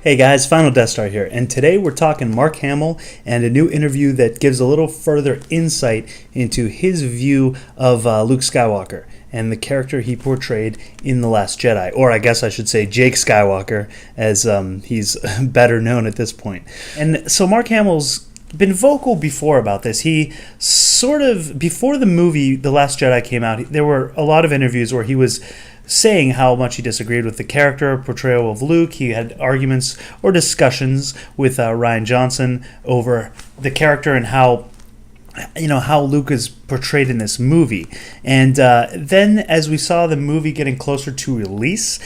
Hey guys, Final Death Star here, and today we're talking Mark Hamill and a new interview that gives a little further insight into his view of Luke Skywalker and the character he portrayed in The Last Jedi, or I guess I should say Jake Skywalker, as he's better known at this point. And so Mark Hamill's been vocal before about this. He sort of, before the movie The Last Jedi came out, there were a lot of interviews where he was saying how much he disagreed with the character portrayal of Luke. He had arguments or discussions with Rian Johnson over the character and how Luke is portrayed in this movie. And then as we saw the movie getting closer to release,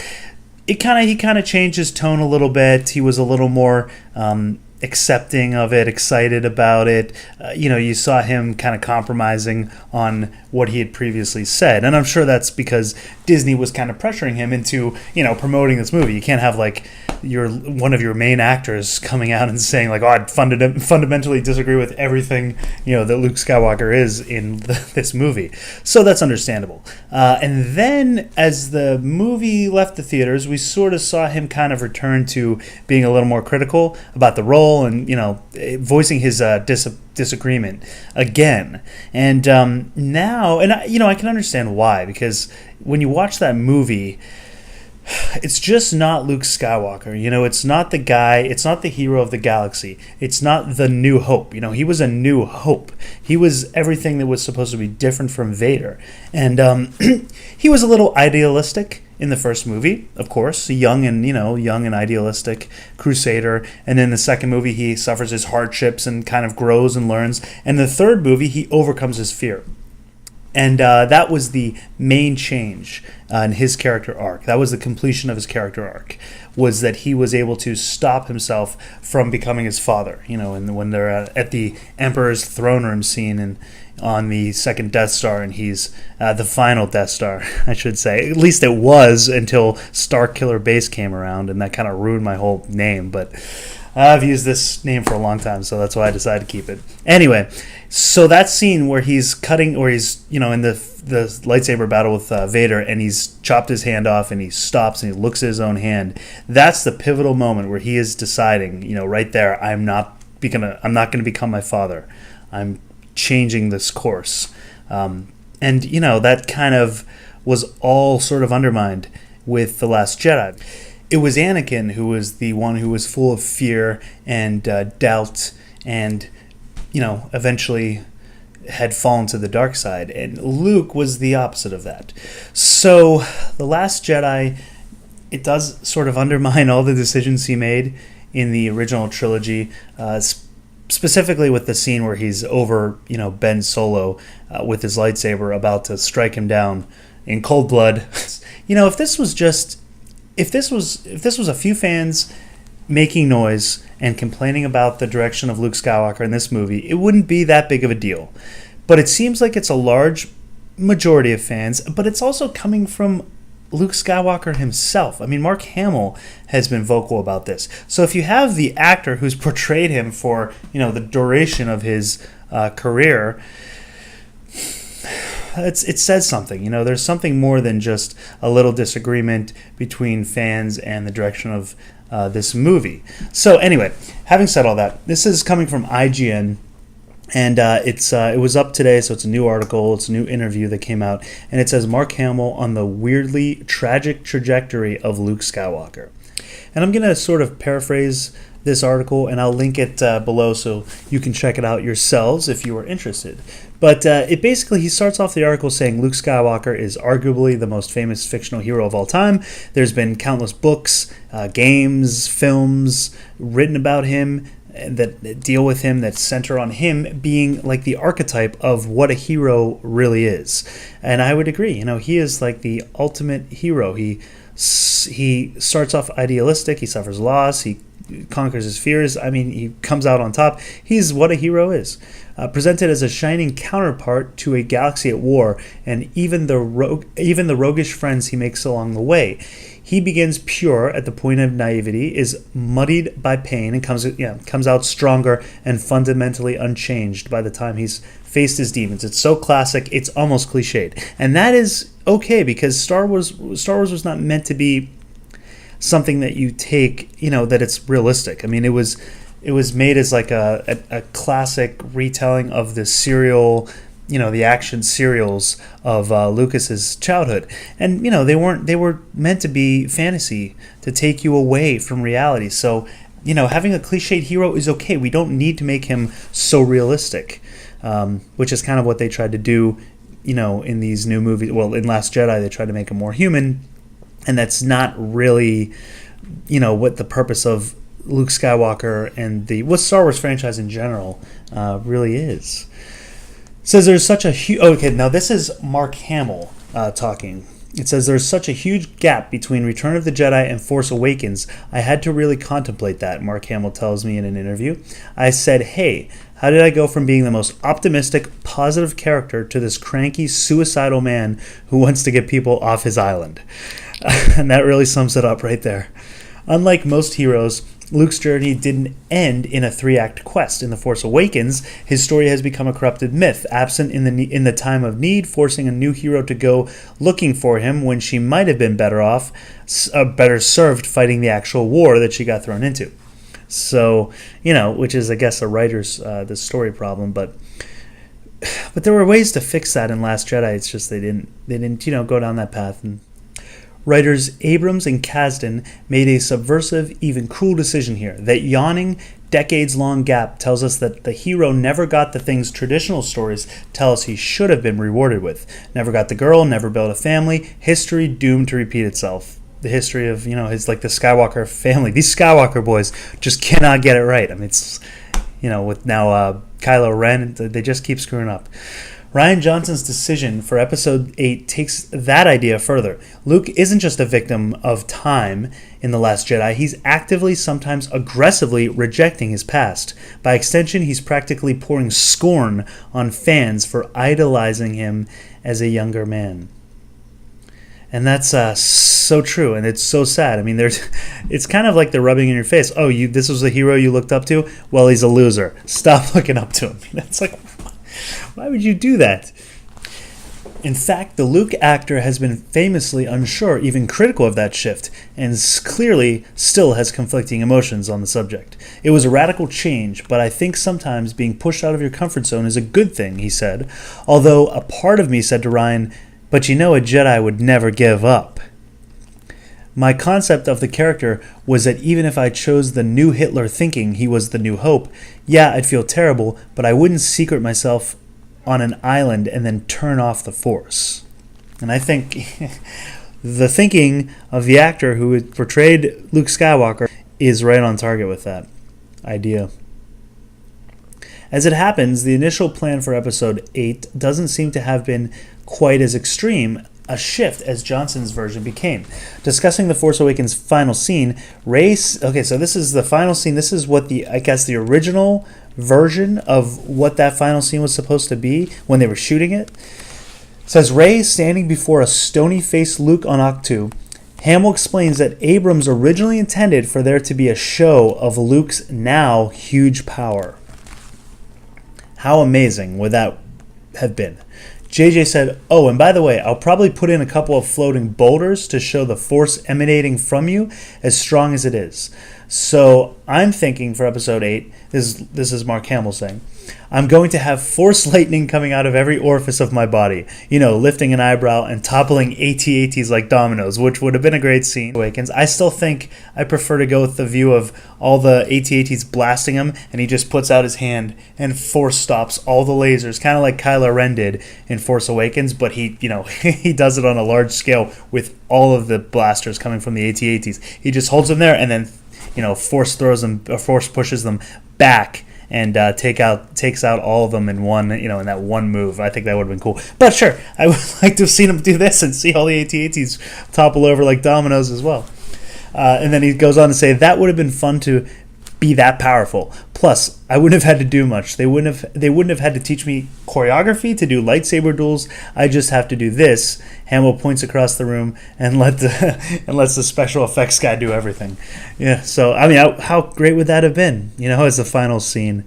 he kind of changed his tone a little bit. He was a little more accepting of it, excited about it. You saw him kind of compromising on what he had previously said, and I'm sure that's because Disney was kind of pressuring him into promoting this movie. You can't have one of your main actors coming out and saying oh, I fundamentally disagree with everything that Luke Skywalker is in this movie. So that's understandable. And then as the movie left the theaters, we sort of saw him kind of return to being a little more critical about the role and voicing his disagreement again. And now, and I can understand why, because when you watch that movie, it's just not Luke Skywalker. It's not the guy, it's not the hero of the galaxy. It's not the New Hope. He was a New Hope. He was everything that was supposed to be different from Vader. And he was a little idealistic in the first movie, of course, young and idealistic crusader. And in the second movie, he suffers his hardships and kind of grows and learns. And the third movie, he overcomes his fear. And that was the main change in his character arc. That was the completion of his character arc, was that he was able to stop himself from becoming his father. And when they're at the Emperor's throne room scene and on the second Death Star, and he's the final Death Star, I should say. At least it was until Starkiller Base came around, and that kind of ruined my whole name. But I've used this name for a long time, so that's why I decided to keep it. Anyway, so that scene where he's cutting, or he's in the lightsaber battle with Vader, and he's chopped his hand off, and he stops and he looks at his own hand. That's the pivotal moment where he is deciding, right there, I'm not gonna become my father. I'm changing this course. And that kind of was all sort of undermined with The Last Jedi. It was Anakin who was the one who was full of fear and doubt, and eventually had fallen to the dark side, and Luke was the opposite of that. So The Last Jedi, it does sort of undermine all the decisions he made in the original trilogy, specifically with the scene where he's over Ben Solo with his lightsaber about to strike him down in cold blood. If this was a few fans making noise and complaining about the direction of Luke Skywalker in this movie, it wouldn't be that big of a deal. But it seems like it's a large majority of fans, but it's also coming from Luke Skywalker himself. I mean, Mark Hamill has been vocal about this. So if you have the actor who's portrayed him for, the duration of his career, it says something. There's something more than just a little disagreement between fans and the direction of this movie. So anyway, having said all that, this is coming from IGN, and it was up today, so it's a new article, it's a new interview that came out, and it says Mark Hamill on the weirdly tragic trajectory of Luke Skywalker. And I'm going to sort of paraphrase this article, and I'll link it below so you can check it out yourselves if you are interested. But he starts off the article saying Luke Skywalker is arguably the most famous fictional hero of all time. There's been countless books, games, films written about him that deal with him, that center on him being like the archetype of what a hero really is. And I would agree, he is like the ultimate hero. He starts off idealistic, he suffers loss, he conquers his fears. I mean, he comes out on top. He's what a hero is. Presented as a shining counterpart to a galaxy at war, and even the roguish friends he makes along the way. He begins pure at the point of naivety, is muddied by pain, and comes out stronger and fundamentally unchanged by the time he's faced his demons. It's so classic, it's almost cliched. And that is okay, because Star Wars was not meant to be something that you take, that it's realistic. I mean, it was made as like a classic retelling of the serial, the action serials of Lucas's childhood. And, they were meant to be fantasy, to take you away from reality. So, having a cliched hero is okay. We don't need to make him so realistic, which is kind of what they tried to do, in these new movies. Well, in Last Jedi, they tried to make him more human, and that's not really, what the purpose of Luke Skywalker and what Star Wars franchise in general really is. It says there's such a huge... Okay, now this is Mark Hamill talking. It says there's such a huge gap between Return of the Jedi and Force Awakens. I had to really contemplate that, Mark Hamill tells me in an interview. I said, hey, how did I go from being the most optimistic, positive character to this cranky, suicidal man who wants to get people off his island? And that really sums it up right there. Unlike most heroes, Luke's journey didn't end in a 3-act quest. In The Force Awakens, his story has become a corrupted myth, absent in the time of need, forcing a new hero to go looking for him when she might have been better served fighting the actual war that she got thrown into. So, which is, I guess, a writer's the story problem, but there were ways to fix that in Last Jedi. It's just they didn't go down that path. And writers Abrams and Kasdan made a subversive, even cruel decision here. That yawning, decades-long gap tells us that the hero never got the things traditional stories tell us he should have been rewarded with. Never got the girl, never built a family, history doomed to repeat itself. The history of, his, like, the Skywalker family. These Skywalker boys just cannot get it right. I mean, it's, with now Kylo Ren, they just keep screwing up. Rian Johnson's decision for Episode 8 takes that idea further. Luke isn't just a victim of time in The Last Jedi. He's actively, sometimes aggressively, rejecting his past. By extension, he's practically pouring scorn on fans for idolizing him as a younger man. And that's so true, and it's so sad. I mean, it's kind of like they're rubbing in your face. Oh, this was the hero you looked up to? Well, he's a loser. Stop looking up to him. It's like, why would you do that? In fact, the Luke actor has been famously unsure, even critical of that shift, and clearly still has conflicting emotions on the subject. It was a radical change, but I think sometimes being pushed out of your comfort zone is a good thing, he said. Although a part of me said to Rian, but a Jedi would never give up. My concept of the character was that even if I chose the new Hitler thinking he was the new hope, yeah, I'd feel terrible, but I wouldn't secret myself on an island and then turn off the Force. And I think the thinking of the actor who portrayed Luke Skywalker is right on target with that idea. As it happens, the initial plan for Episode 8 doesn't seem to have been quite as extreme a shift as Johnson's version became. Discussing The Force Awakens' final scene, Rey... Okay, so this is the final scene. This is what the original version of what that final scene was supposed to be when they were shooting it. It says, Rey standing before a stony-faced Luke on Ahch-To. Hamill explains that Abrams originally intended for there to be a show of Luke's now huge power. How amazing would that have been? JJ said, oh, and by the way, I'll probably put in a couple of floating boulders to show the Force emanating from you as strong as it is. So I'm thinking for Episode 8, this is Mark Hamill saying, I'm going to have Force lightning coming out of every orifice of my body, lifting an eyebrow and toppling AT-ATs like dominoes, which would have been a great scene. Awakens. I still think I prefer to go with the view of all the AT-ATs blasting him, and he just puts out his hand and Force stops all the lasers, kind of like Kylo Ren did in Force Awakens, but he he does it on a large scale with all of the blasters coming from the AT-ATs. He just holds them there and then Force throws them, or Force pushes them back and takes out all of them in one, in that one move. I think that would have been cool. But sure, I would like to have seen him do this and see all the AT-ATs topple over like dominoes as well. And then he goes on to say that would have been fun to be that powerful. Plus, I wouldn't have had to do much. They wouldn't have had to teach me choreography to do lightsaber duels. I just have to do this. Hamill points across the room and lets the special effects guy do everything. Yeah. So I mean, how great would that have been? As the final scene.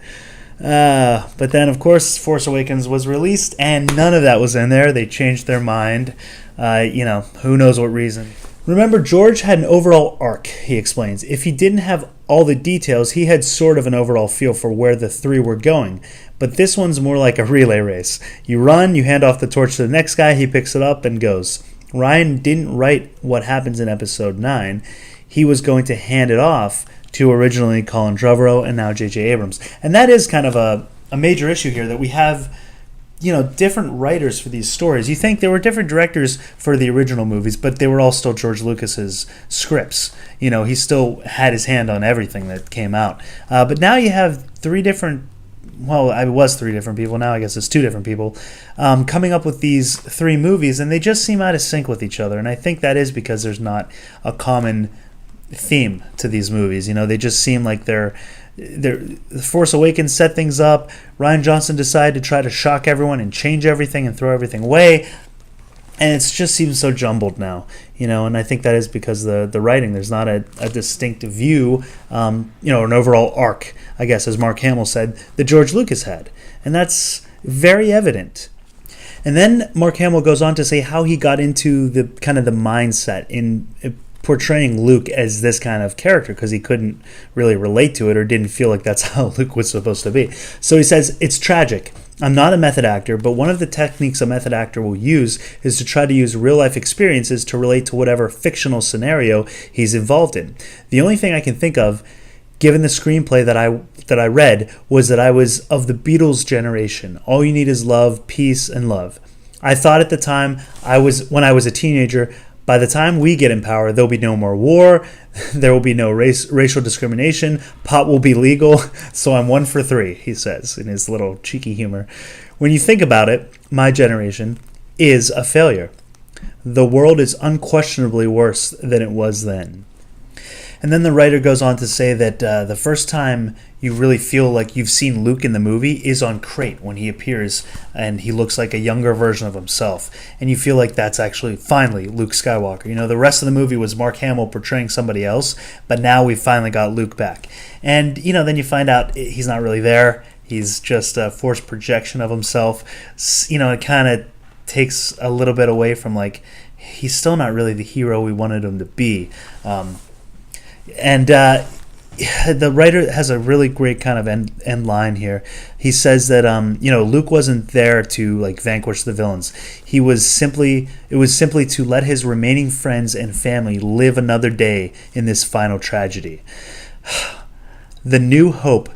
But then, of course, Force Awakens was released, and none of that was in there. They changed their mind. Who knows what reason. Remember, George had an overall arc, he explains. If he didn't have all the details, he had sort of an overall feel for where the three were going. But this one's more like a relay race. You run, you hand off the torch to the next guy, he picks it up and goes. Rian didn't write what happens in episode 9. He was going to hand it off to originally Colin Trevorrow and now J.J. Abrams. And that is kind of a major issue here, that we have, different writers for these stories. You think there were different directors for the original movies, but they were all still George Lucas's scripts. He still had his hand on everything that came out. But now you have three different people. Now I guess it's two different people coming up with these three movies, and they just seem out of sync with each other. And I think that is because there's not a common theme to these movies. They just seem like The Force Awakens set things up. Rian Johnson decided to try to shock everyone and change everything and throw everything away. And it just seems so jumbled now, and I think that is because the writing, there's not a distinct view, an overall arc, I guess, as Mark Hamill said, that George Lucas had. And that's very evident. And then Mark Hamill goes on to say how he got into the kind of the mindset in portraying Luke as this kind of character, because he couldn't really relate to it or didn't feel like that's how Luke was supposed to be. So he says, "It's tragic. I'm not a method actor, but one of the techniques a method actor will use is to try to use real-life experiences to relate to whatever fictional scenario he's involved in. The only thing I can think of, given the screenplay that I read, was that I was of the Beatles generation. All you need is love, peace, and love. I thought at the time, when I was a teenager, by the time we get in power, there'll be no more war, there will be no racial discrimination, pot will be legal, so I'm 1 for 3, he says in his little cheeky humor. When you think about it, my generation is a failure. The world is unquestionably worse than it was then." And then the writer goes on to say that the first time you really feel like you've seen Luke in the movie is on Crate, when he appears and he looks like a younger version of himself. And you feel like that's actually finally Luke Skywalker. The rest of the movie was Mark Hamill portraying somebody else, but now we've finally got Luke back. And, then you find out he's not really there. He's just a forced projection of himself. It kind of takes a little bit away from, he's still not really the hero we wanted him to be. And the writer has a really great kind of end line here. He says that Luke wasn't there to vanquish the villains. It was simply to let his remaining friends and family live another day in this final tragedy. The new hope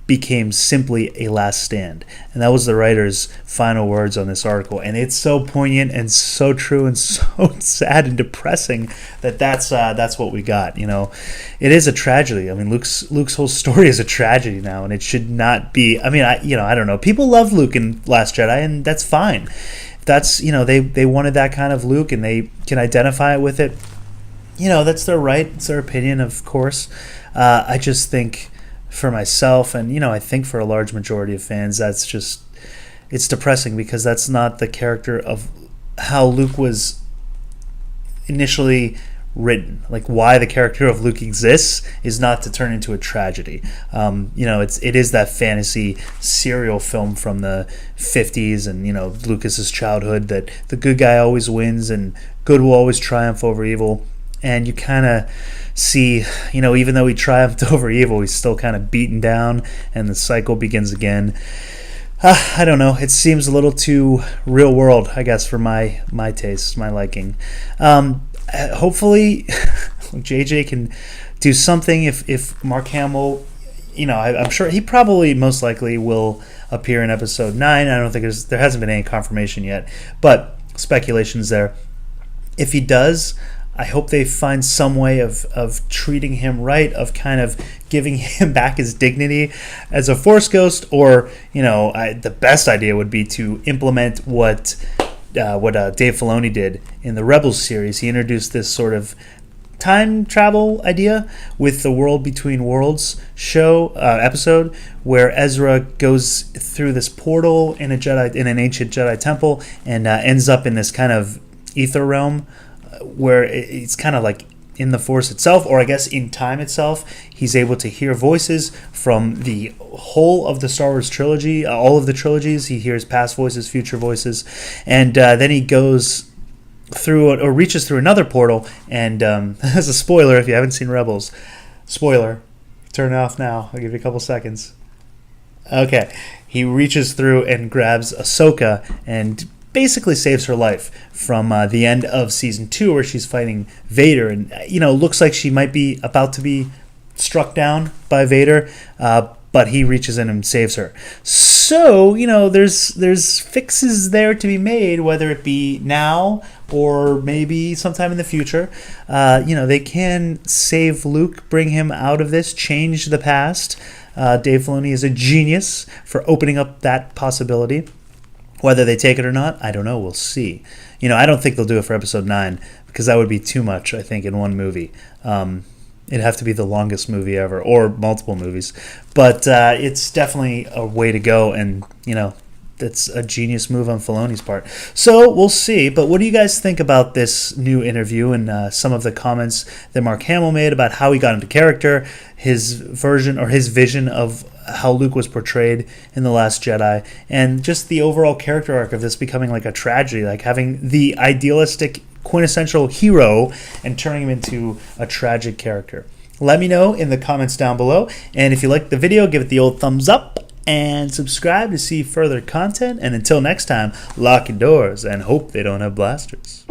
became simply a last stand. And that was the writer's final words on this article. And it's so poignant and so true and so sad and depressing that's what we got. It is a tragedy. I mean, Luke's whole story is a tragedy now, and it should not be. I mean, I don't know. People love Luke in Last Jedi, and that's fine. That's they wanted that kind of Luke, and they can identify with it. That's their right. It's their opinion, of course. I just think, for myself, and I think for a large majority of fans, it's depressing, because that's not the character of how Luke was initially written. Why the character of Luke exists is not to turn into a tragedy. It is that fantasy serial film from the 50s and Lucas's childhood, that the good guy always wins and good will always triumph over evil. And you kind of see, even though he triumphed over evil, he's still kind of beaten down, and the cycle begins again. I don't know. It seems a little too real world, I guess, for my taste, my liking. Hopefully, JJ can do something. If Mark Hamill, I'm sure he probably most likely will appear in episode 9. I don't think there hasn't been any confirmation yet, but speculation's there. If he does, I hope they find some way of treating him right, of kind of giving him back his dignity as a Force ghost, or the best idea would be to implement what Dave Filoni did in the Rebels series. He introduced this sort of time travel idea with the World Between Worlds episode, where Ezra goes through this portal in an ancient Jedi temple and ends up in this kind of ether realm, where it's kind of like in the Force itself, or I guess in time itself. He's able to hear voices from the whole of the Star Wars trilogy, all of the trilogies. He hears past voices, future voices, and then he goes through or reaches through another portal, and as a spoiler, if you haven't seen Rebels, spoiler, turn it off now. I'll give you a couple seconds. Okay, he reaches through and grabs Ahsoka and basically saves her life from the end of season 2, where she's fighting Vader, and looks like she might be about to be struck down by Vader, but he reaches in and saves her. So there's fixes there to be made, whether it be now or maybe sometime in the future. They can save Luke, bring him out of this, change the past. Dave Filoni is a genius for opening up that possibility. Whether they take it or not, I don't know. We'll see. I don't think they'll do it for episode 9, because that would be too much, I think, in one movie. It'd have to be the longest movie ever, or multiple movies. But it's definitely a way to go, and, that's a genius move on Filoni's part. So we'll see. But what do you guys think about this new interview and some of the comments that Mark Hamill made about how he got into character, his version or his vision of how Luke was portrayed in The Last Jedi, and just the overall character arc of this becoming like a tragedy, like having the idealistic quintessential hero and turning him into a tragic character? Let me know in the comments down below, and if you liked the video, give it the old thumbs up and subscribe to see further content. And until next time, lock your doors and hope they don't have blasters.